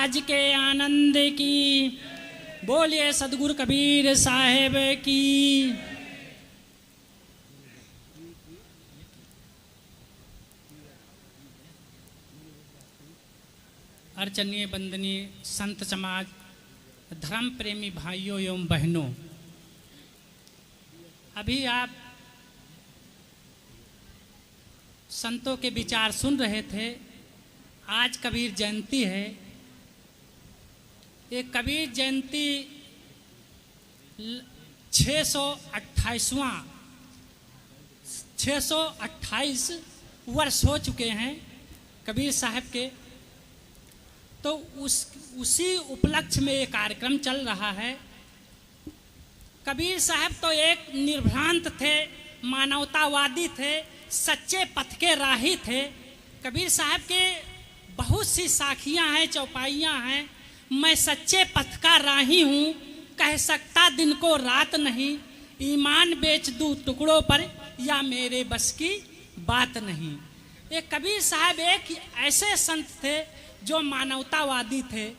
महाराज के आनंद की। बोलिए सदगुरु कबीर साहेब की। अर्चनीय वंदनीय संत समाज, धर्म प्रेमी भाइयों एवं बहनों, अभी आप संतों के विचार सुन रहे थे। आज कबीर जयंती है। ये कबीर जयंती 628 वर्ष हो चुके हैं कबीर साहब के। तो उसी उपलक्ष्य में ये कार्यक्रम चल रहा है। कबीर साहब तो एक निर्भ्रांत थे, मानवतावादी थे, सच्चे पथ के राही थे। कबीर साहब के बहुत सी साखियां हैं, चौपाइयां हैं। मैं सच्चे पथ का राही हूँ, कह सकता दिन को रात नहीं, ईमान बेच दूं टुकड़ों पर या मेरे बस की बात नहीं। ये कबीर साहब एक ऐसे संत थे जो मानवतावादी थे।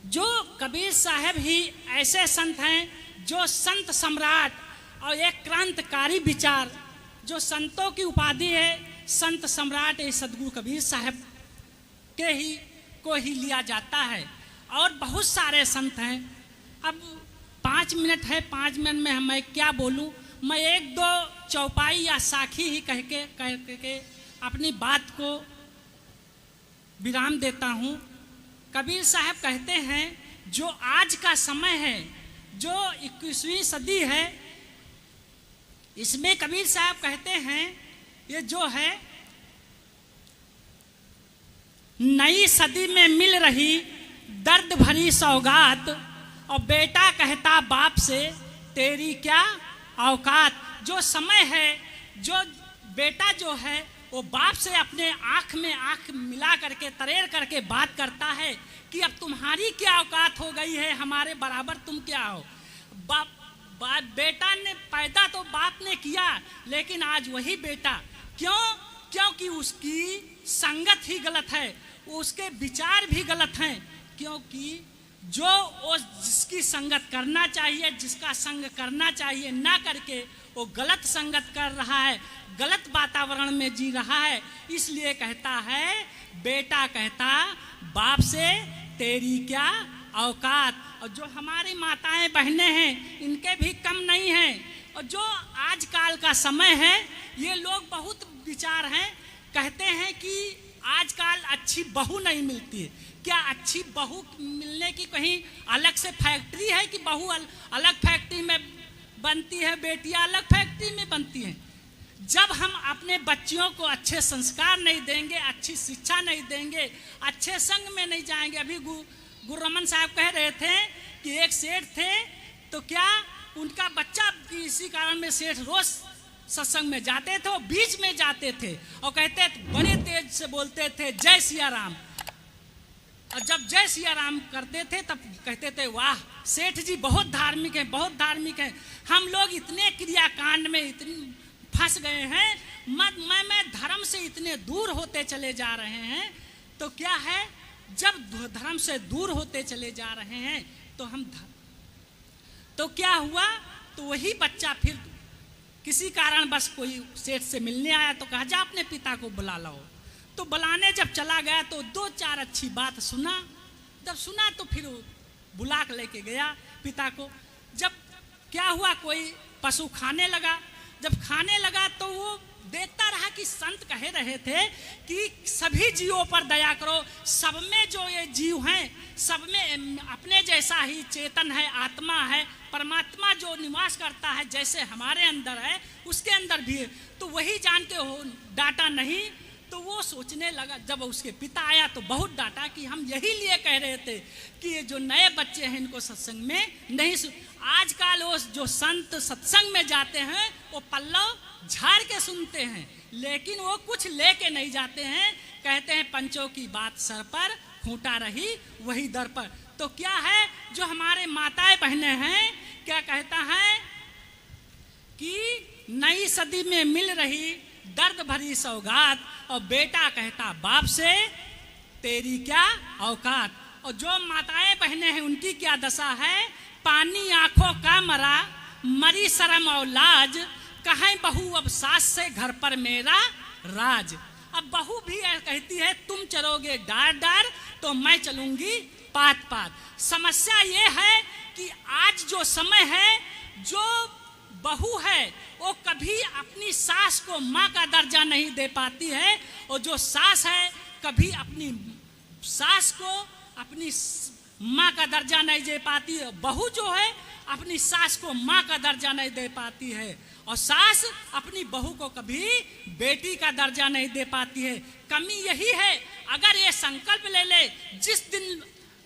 जो कबीर साहब ही ऐसे संत हैं जो संत सम्राट और एक क्रांतिकारी विचार, जो संतों की उपाधि है संत सम्राट, ये सदगुरु कबीर साहब के ही को ही लिया जाता है। और बहुत सारे संत हैं। अब 5 मिनट है, 5 मिनट में मैं क्या बोलूं। मैं एक दो चौपाई या साखी ही कह के अपनी बात को विराम देता हूँ। कबीर साहब कहते हैं जो आज का समय है, जो 21वीं सदी है, इसमें कबीर साहब कहते हैं ये जो है नई सदी में मिल रही दर्द भरी सौगात, और बेटा कहता बाप से तेरी क्या औकात। जो समय है, जो बेटा जो है वो बाप से अपने आँख में आँख मिला करके तरेर करके बात करता है कि अब तुम्हारी क्या औकात हो गई है, हमारे बराबर तुम क्या हो। बेटा ने पैदा तो बाप ने किया, लेकिन आज वही बेटा क्योंकि उसकी संगत ही गलत है, उसके विचार भी गलत हैं। क्योंकि जो वो जिसकी संगत करना चाहिए, जिसका संग करना चाहिए ना करके वो गलत संगत कर रहा है, गलत वातावरण में जी रहा है। इसलिए कहता है बेटा कहता बाप से तेरी क्या औकात। और जो हमारी माताएं बहनें हैं इनके भी कम नहीं हैं। और जो आजकल का समय है, ये लोग बहुत विचार हैं, कहते हैं कि आजकल अच्छी बहू नहीं मिलती है। क्या अच्छी बहू मिलने की कहीं अलग से फैक्ट्री है कि बहू अलग फैक्ट्री में बनती है, बेटियां अलग फैक्ट्री में बनती हैं। जब हम अपने बच्चियों को अच्छे संस्कार नहीं देंगे, अच्छी शिक्षा नहीं देंगे, अच्छे संग में नहीं जाएंगे। अभी गुरुरमन साहब कह रहे थे कि एक सेठ थे, तो क्या उनका बच्चा इसी कारण में सेठ रोज सत्संग में जाते थे, और बीच में जाते थे और कहते बड़े तेज से बोलते थे जय सिया राम। और जब जय सिया राम करते थे तब कहते थे वाह सेठ जी बहुत धार्मिक हैं, बहुत धार्मिक हैं। हम लोग इतने क्रियाकांड में इतनी फंस गए हैं, मैं धर्म से इतने दूर होते चले जा रहे हैं। तो क्या है, जब धर्म से दूर होते चले जा रहे हैं तो क्या हुआ, तो वही बच्चा फिर किसी कारण बस कोई सेठ से मिलने आया तो कहा जा अपने पिता को बुला लाओ। तो बुलाने जब चला गया तो 2-4 अच्छी बात सुना। जब सुना तो फिर बुला के लेके गया पिता को। जब क्या हुआ, कोई पशु खाने लगा। जब खाने लगा तो वो देखता रहा कि संत कह रहे थे कि सभी जीवों पर दया करो, सब में जो ये जीव हैं सब में अपने जैसा ही चेतन है, आत्मा है, परमात्मा जो निवास करता है जैसे हमारे अंदर है उसके अंदर भी है। तो वही जान के हो डांटा नहीं। तो वो सोचने लगा, जब उसके पिता आया तो बहुत डांटा कि हम यही लिए कह रहे थे कि ये जो नए बच्चे हैं इनको सत्संग में नहीं आजकल वो जो संत सत्संग में जाते हैं वो पल्लव झाड़ के सुनते हैं, लेकिन वो कुछ लेके नहीं जाते हैं। कहते हैं पंचों की बात सर पर, खूंटा रही वही दर पर। तो क्या है, जो हमारे माताएं बहनें हैं, क्या कहता है कि नई सदी में मिल रही दर्द भरी सौगात, और बेटा कहता बाप से तेरी क्या औकात। और जो माताएं बहनें हैं उनकी क्या दशा है, पानी आंखों का मरा, मरी शर्म और लाज, कहें बहू अब सास से घर पर मेरा राज। अब बहू भी कहती है तुम चलोगे डार डार तो मैं चलूंगी पात पात। समस्या ये है कि आज जो समय है, जो बहू है वो कभी अपनी सास को माँ का दर्जा नहीं दे पाती है, और जो सास है कभी अपनी सास को अपनी माँ का दर्जा नहीं दे पाती है। बहू जो है अपनी सास को माँ का दर्जा नहीं दे पाती है, और सास अपनी बहू को कभी बेटी का दर्जा नहीं दे पाती है। कमी यही है, अगर ये संकल्प ले ले, जिस दिन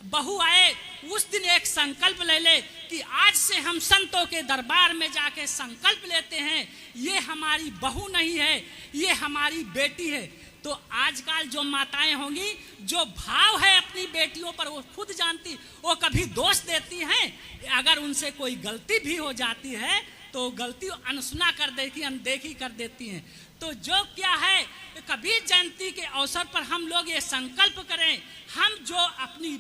बहू आए उस दिन एक संकल्प ले ले कि आज से हम संतों के दरबार में जाके संकल्प लेते हैं, ये हमारी बहू नहीं है, ये हमारी बेटी है। तो आजकल जो माताएं होंगी, जो भाव है अपनी बेटियों पर वो खुद जानती, वो कभी दोष देती हैं। अगर उनसे कोई गलती भी हो जाती है तो गलती अनसुना कर देती, अनदेखी कर देती हैं। तो जो क्या है, कबीर जयंती के अवसर पर हम लोग ये संकल्प करें, हम जो अपनी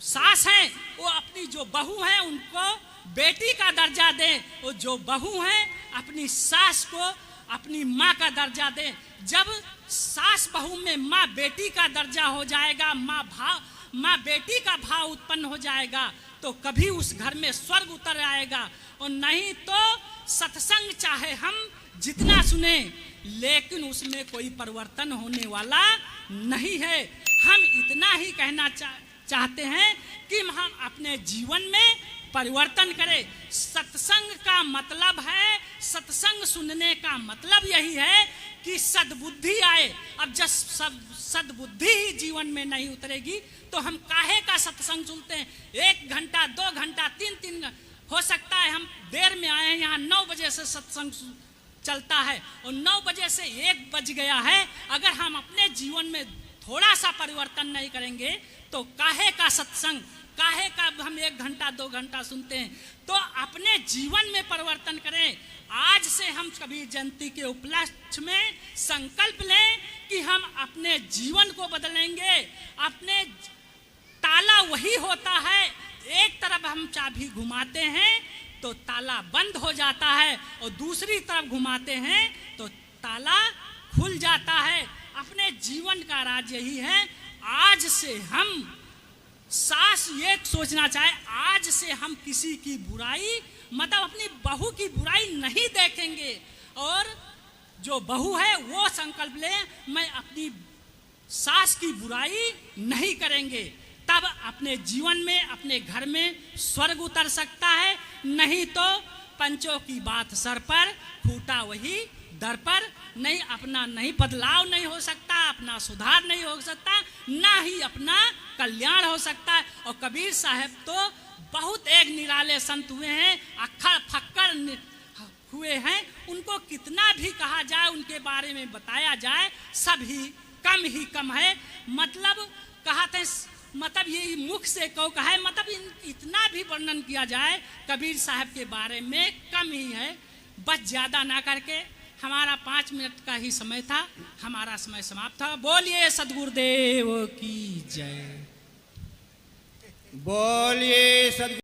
सास हैं वो अपनी जो बहू हैं उनको बेटी का दर्जा दें, और जो बहू हैं अपनी सास को अपनी माँ का दर्जा दें। जब सास बहू में माँ बेटी का दर्जा हो जाएगा, माँ बेटी का भाव उत्पन्न हो जाएगा, तो कभी उस घर में स्वर्ग उतर आएगा। और नहीं तो सत्संग चाहे हम जितना सुने, लेकिन उसमें कोई परिवर्तन होने वाला नहीं है। हम इतना ही कहना चाहते हैं कि हम अपने जीवन में परिवर्तन करें। सत्संग का मतलब है, सत्संग सुनने का मतलब यही है कि सद्बुद्धि आए। अब जब सद्बुद्धि ही जीवन में नहीं उतरेगी तो हम काहे का सत्संग सुनते हैं। 1 घंटा 2 घंटा 3 हो सकता है हम देर में आए हैं, यहाँ 9 बजे से सत्संग चलता है और 9 बजे से 1 बज गया है। अगर हम अपने जीवन में थोड़ा सा परिवर्तन नहीं करेंगे तो काहे का सत्संग, काहे का हम 1 घंटा 2 घंटा सुनते हैं। तो अपने जीवन में परिवर्तन करें। आज से हम कबीर जयंती के उपलक्ष्य में संकल्प लें कि हम अपने जीवन को बदलेंगे। अपने ताला वही होता है, एक तरफ हम चाबी घुमाते हैं तो ताला बंद हो जाता है और दूसरी तरफ घुमाते हैं तो ताला खुल जाता है। अपने जीवन का राज यही है। आज से हम सास ये सोचना चाहे, आज से हम किसी की बुराई, मतलब अपनी बहू की बुराई नहीं देखेंगे, और जो बहू है वो संकल्प ले मैं अपनी सास की बुराई नहीं करेंगे। तब अपने जीवन में, अपने घर में स्वर्ग उतर सकता है। नहीं तो पंचों की बात सर पर, फूटा वही दर पर। नहीं, अपना नहीं बदलाव नहीं हो सकता, अपना सुधार नहीं हो सकता, ना ही अपना कल्याण हो सकता है। और कबीर साहब तो बहुत एक निराले संत हुए हैं, अक्खड़ फक्कड़ हुए हैं। उनको कितना भी कहा जाए, उनके बारे में बताया जाए, सब ही कम है। मतलब कहा था, मतलब ये मुख से कहा है, मतलब इतना भी वर्णन किया जाए कबीर साहब के बारे में कम ही है। बस ज़्यादा ना करके, हमारा 5 मिनट का ही समय था, हमारा समय समाप्त था। बोलिए सद्गुरुदेव की जय। बोलिए सद्गुरु।